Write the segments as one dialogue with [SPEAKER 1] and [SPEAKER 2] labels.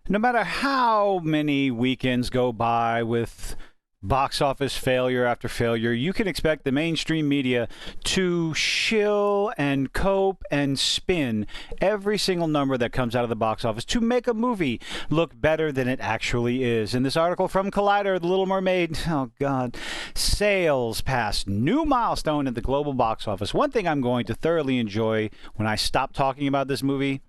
[SPEAKER 1] No matter how many weekends go by with box office failure after failure, you can expect the mainstream media to shill and cope and spin every single number that comes out of the box office to make a movie look better than it actually is. In this article from Collider, The Little Mermaid, oh God, sales passed new milestone at the global box office. One thing I'm going to thoroughly enjoy when I stop talking about this movie,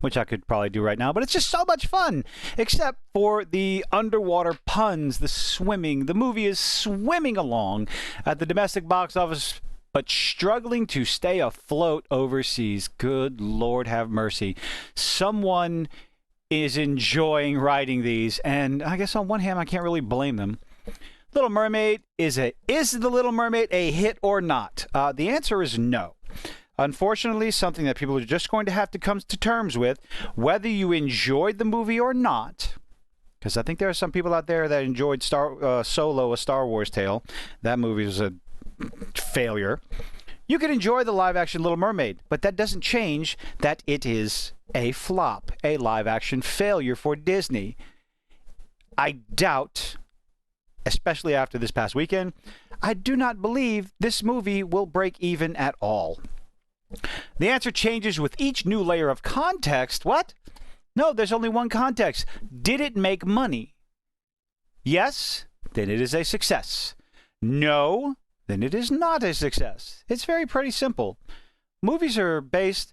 [SPEAKER 1] which I could probably do right now, but it's just so much fun, except for the underwater puns, the swimming. The movie is swimming along at the domestic box office, but struggling to stay afloat overseas. Good Lord have mercy. Someone is enjoying writing these, and I guess on one hand, I can't really blame them. Little Mermaid, is The Little Mermaid a hit or not? The answer is no. Unfortunately, something that people are just going to have to come to terms with, whether you enjoyed the movie or not, because I think there are some people out there that enjoyed Solo, A Star Wars Tale. That movie was a failure. You can enjoy the live-action Little Mermaid, but that doesn't change that it is a flop, a live-action failure for Disney. I doubt, especially after this past weekend, I do not believe this movie will break even at all. The answer changes with each new layer of context. What? No, there's only one context. Did it make money? Yes, then it is a success. No, then it is not a success. It's pretty simple. Movies are based...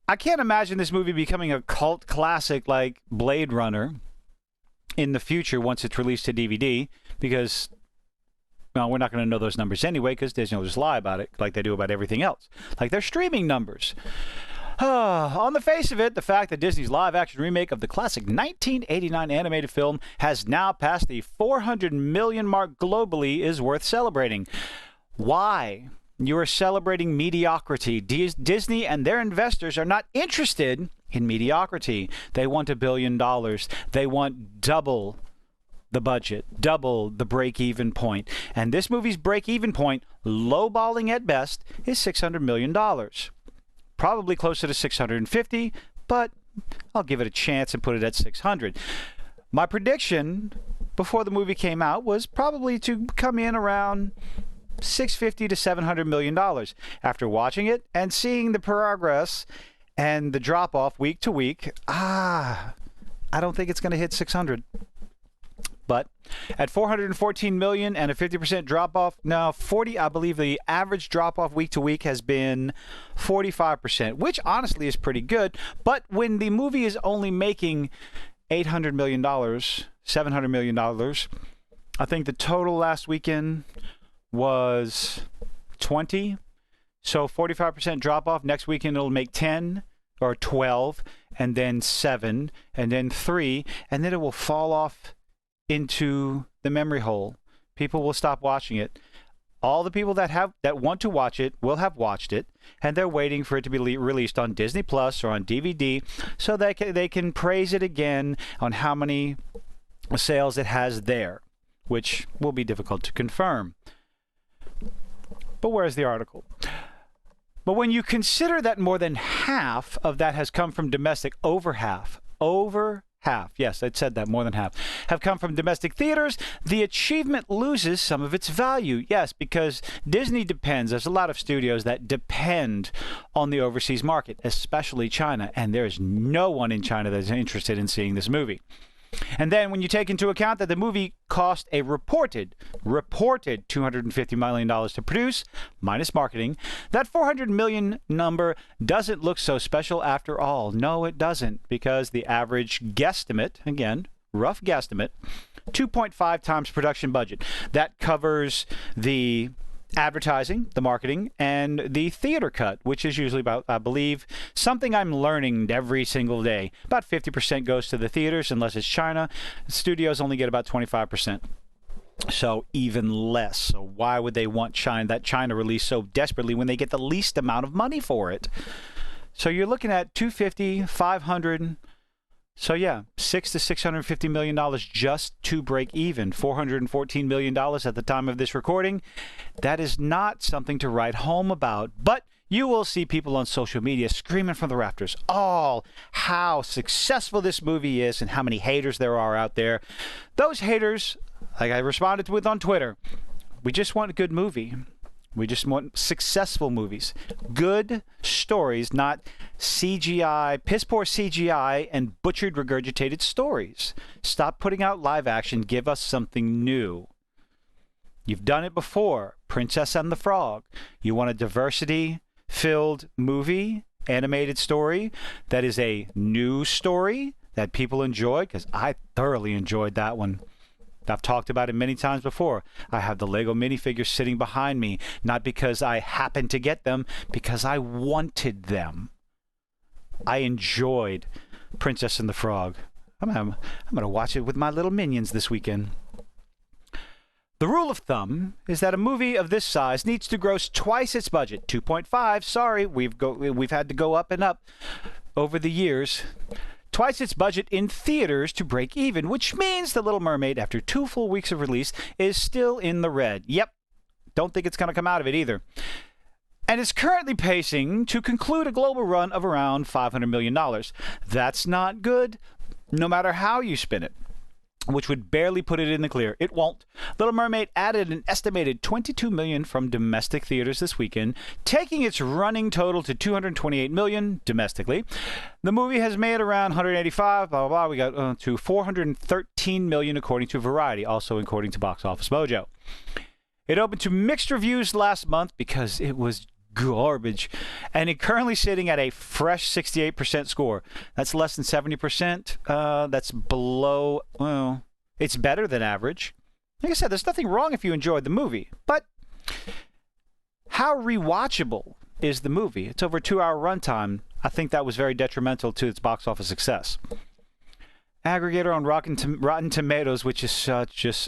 [SPEAKER 1] I can't imagine this movie becoming a cult classic like Blade Runner in the future once it's released to DVD, because... well, we're not going to know those numbers anyway because Disney will just lie about it like they do about everything else, like their streaming numbers. On the face of it, the fact that Disney's live-action remake of the classic 1989 animated film has now passed the 400 million mark globally is worth celebrating. Why? You are celebrating mediocrity. Disney and their investors are not interested in mediocrity. They want $1 billion. They want double the budget, double the break-even point. And this movie's break-even point, lowballing at best, is $600 million. Probably closer to 650, but I'll give it a chance and put it at 600. My prediction before the movie came out was probably to come in around 650 to $700 million. After watching it and seeing the progress and the drop-off week to week, I don't think it's going to hit 600. But at 414 million and a 50% drop-off, now I believe the average drop-off week to week has been 45%, which honestly is pretty good. But when the movie is only making $800 million, $700 million, I think the total last weekend was 20. So 45% drop-off. Next weekend it'll make 10 or 12, and then 7, and then 3, and then it will fall off into the memory hole. People will stop watching it. All the people that want to watch it will have watched it, and they're waiting for it to be released on Disney Plus or on DVD so that they can praise it again on how many sales it has there, which will be difficult to confirm. But where's the article? But when you consider that more than half of that has come from domestic, over half, yes, I said that, more than half, have come from domestic theaters, the achievement loses some of its value. Yes, because Disney depends. There's a lot of studios that depend on the overseas market, especially China, and there's no one in China that's interested in seeing this movie. And then when you take into account that the movie cost a reported $250 million to produce, minus marketing, that 400 million number doesn't look so special after all. No, it doesn't, because the average guesstimate, again, rough guesstimate, 2.5 times production budget. That covers the advertising, the marketing, and the theater cut, which is usually about, I believe, something I'm learning every single day. About 50% goes to the theaters, unless it's China. Studios only get about 25%. So even less. So why would they want that China release so desperately when they get the least amount of money for it? So you're looking at 250, 500. So yeah, $600 to $650 million just to break even. $414 million at the time of this recording. That is not something to write home about. But you will see people on social media screaming from the rafters, oh, how successful this movie is and how many haters there are out there. Those haters, like I responded with on Twitter, we just want a good movie. We just want successful movies. Good stories, not CGI, piss-poor CGI, and butchered, regurgitated stories. Stop putting out live action. Give us something new. You've done it before. Princess and the Frog. You want a diversity-filled movie, animated story that is a new story that people enjoy? Because I thoroughly enjoyed that one. I've talked about it many times before. I have the Lego minifigures sitting behind me, not because I happened to get them, because I wanted them. I enjoyed Princess and the Frog. I'm going to watch it with my little minions this weekend. The rule of thumb is that a movie of this size needs to gross twice its budget. 2.5, sorry, we've had to go up and up over the years. Twice its budget in theaters to break even, which means The Little Mermaid, after 2 full weeks of release, is still in the red. Yep, don't think it's going to come out of it either. And is currently pacing to conclude a global run of around $500 million. That's not good, no matter how you spin it, which would barely put it in the clear. It won't. Little Mermaid added an estimated $22 million from domestic theaters this weekend, taking its running total to $228 million domestically. The movie has made around $185, blah, blah, blah. We got to $413 million according to Variety, also according to Box Office Mojo. It opened to mixed reviews last month because it was garbage, and it's currently sitting at a fresh 68% score. That's less than 70%. That's below, well, it's better than average. Like I said, there's nothing wrong if you enjoyed the movie, but how rewatchable is the movie? It's over a 2-hour runtime. I think that was very detrimental to its box office success. Aggregator on Rotten Tomatoes, which is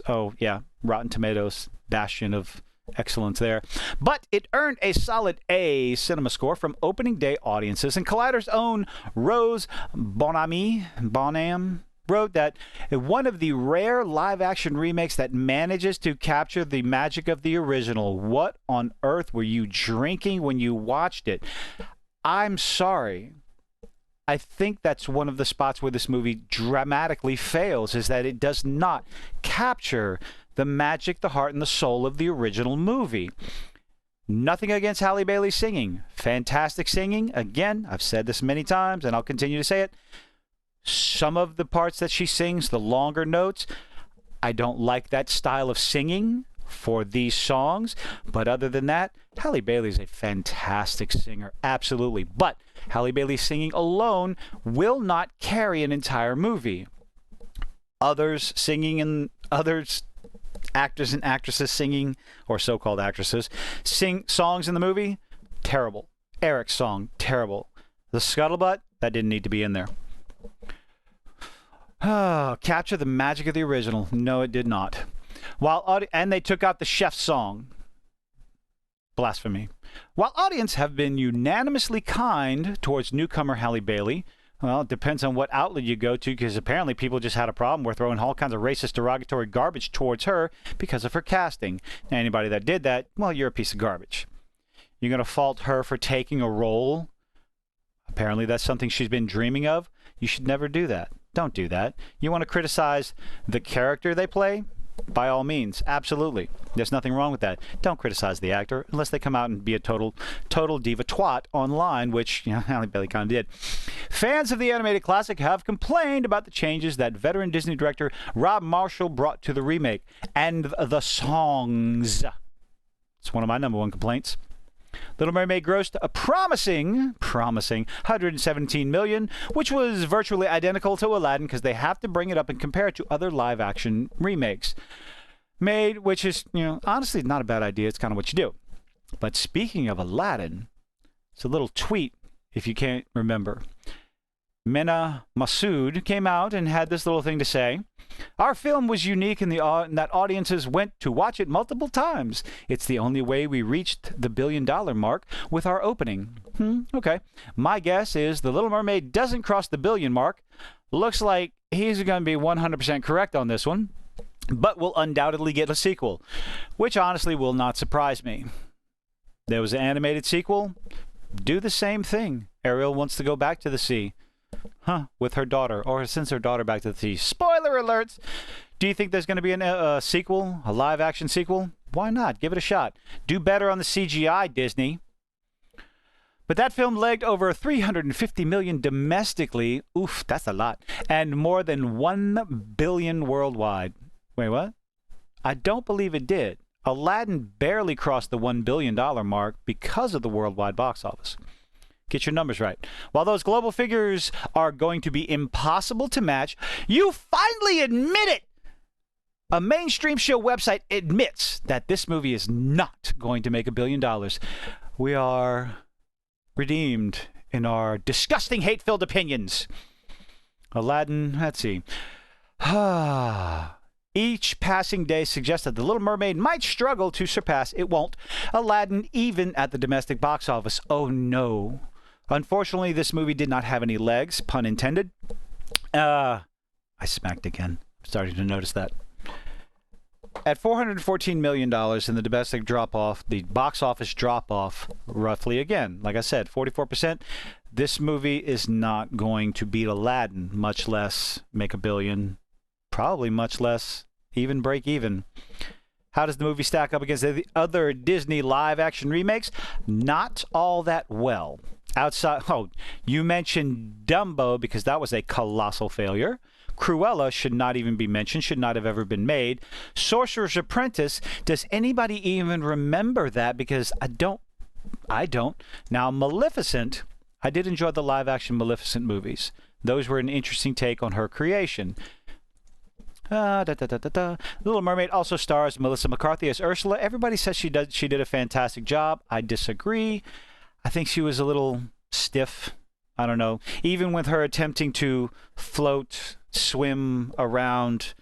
[SPEAKER 1] Rotten Tomatoes, bastion of excellence there. But it earned a solid A cinema score from opening day audiences, and Collider's own Rose Bonham wrote that one of the rare live-action remakes that manages to capture the magic of the original. What on earth were you drinking when you watched it? I'm sorry. I think that's one of the spots where this movie dramatically fails, is that it does not capture the magic, the heart, and the soul of the original movie. Nothing against Halle Bailey's singing. Fantastic singing. Again, I've said this many times, and I'll continue to say it. Some of the parts that she sings, the longer notes, I don't like that style of singing for these songs. But other than that, Halle Bailey's a fantastic singer. Absolutely. But Halle Bailey singing alone will not carry an entire movie. Others singing and others... actors and actresses singing, or so-called actresses, sing songs in the movie, terrible. Eric's song, terrible. The Scuttlebutt, that didn't need to be in there. Capture the magic of the original. No, it did not. And they took out the chef's song. Blasphemy. While audience have been unanimously kind towards newcomer Halle Bailey, well, it depends on what outlet you go to, because apparently people just had a problem with throwing all kinds of racist, derogatory garbage towards her because of her casting. Now, anybody that did that, well, you're a piece of garbage. You're going to fault her for taking a role? Apparently that's something she's been dreaming of. You should never do that. Don't do that. You want to criticize the character they play? By all means, absolutely. There's nothing wrong with that. Don't criticize the actor unless they come out and be a total diva twat online, which, you know, Halle Bailey kind of did. Fans of the animated classic have complained about the changes that veteran Disney director Rob Marshall brought to the remake and the songs. It's one of my #1 complaints. Little Mermaid grossed a promising $117 million, which was virtually identical to Aladdin because they have to bring it up and compare it to other live-action remakes. Which is, you know, honestly not a bad idea. It's kind of what you do. But speaking of Aladdin, it's a little tweet, if you can't remember. Mena Massoud came out and had this little thing to say. Our film was unique in that audiences went to watch it multiple times. It's the only way we reached the $1 billion mark with our opening. Okay. My guess is The Little Mermaid doesn't cross the $1 billion mark. Looks like he's going to be 100% correct on this one, but will undoubtedly get a sequel, which honestly will not surprise me. There was an animated sequel. do the same thing. Ariel wants to go back to the sea. With her daughter, or sends her daughter back to the sea. Spoiler alerts! Do you think there's going to be a sequel, a live-action sequel? Why not? Give it a shot. Do better on the CGI, Disney. But that film legged over $350 million domestically. Oof, that's a lot. And more than $1 billion worldwide. Wait, what? I don't believe it did. Aladdin barely crossed the $1 billion mark because of the worldwide box office. Get your numbers right. While those global figures are going to be impossible to match, you finally admit it! A mainstream show website admits that this movie is not going to make $1 billion. We are redeemed in our disgusting, hate-filled opinions. Aladdin, let's see. Each passing day suggests that The Little Mermaid might struggle to surpass, it won't, Aladdin even at the domestic box office. Oh no. Unfortunately, this movie did not have any legs, pun intended. I smacked again. I'm starting to notice that. At $414 million in the domestic drop-off, the box office drop-off, roughly again, like I said, 44%, this movie is not going to beat Aladdin, much less make $1 billion, probably much less even break even. How does the movie stack up against the other Disney live-action remakes? Not all that well. You mentioned Dumbo because that was a colossal failure. Cruella should not even be mentioned, should not have ever been made. Sorcerer's Apprentice, does anybody even remember that? Because I don't. Now, Maleficent, I did enjoy the live-action Maleficent movies. Those were an interesting take on her creation. Little Mermaid also stars Melissa McCarthy as Ursula. Everybody says she did a fantastic job. I disagree. I think she was a little stiff. I don't know. Even with her attempting to swim around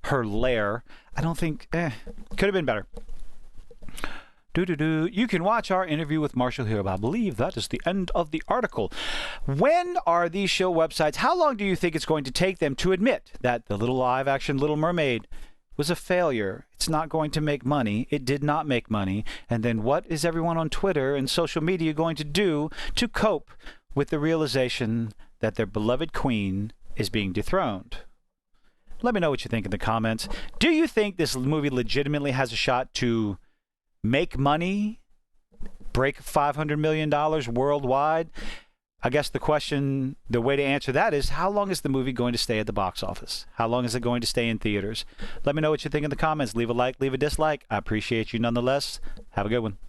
[SPEAKER 1] her lair, I don't think, could have been better. You can watch our interview with Marshall here. I believe that is the end of the article. When are these show websites, how long do you think it's going to take them to admit that the little live-action Little Mermaid was a failure? It's not going to make money. It did not make money. And then what is everyone on Twitter and social media going to do to cope with the realization that their beloved queen is being dethroned? Let me know what you think in the comments. Do you think this movie legitimately has a shot to make money, break $500 million worldwide? I guess the way to answer that is, how long is the movie going to stay at the box office? How long is it going to stay in theaters? Let me know what you think in the comments. Leave a like, leave a dislike. I appreciate you nonetheless. Have a good one.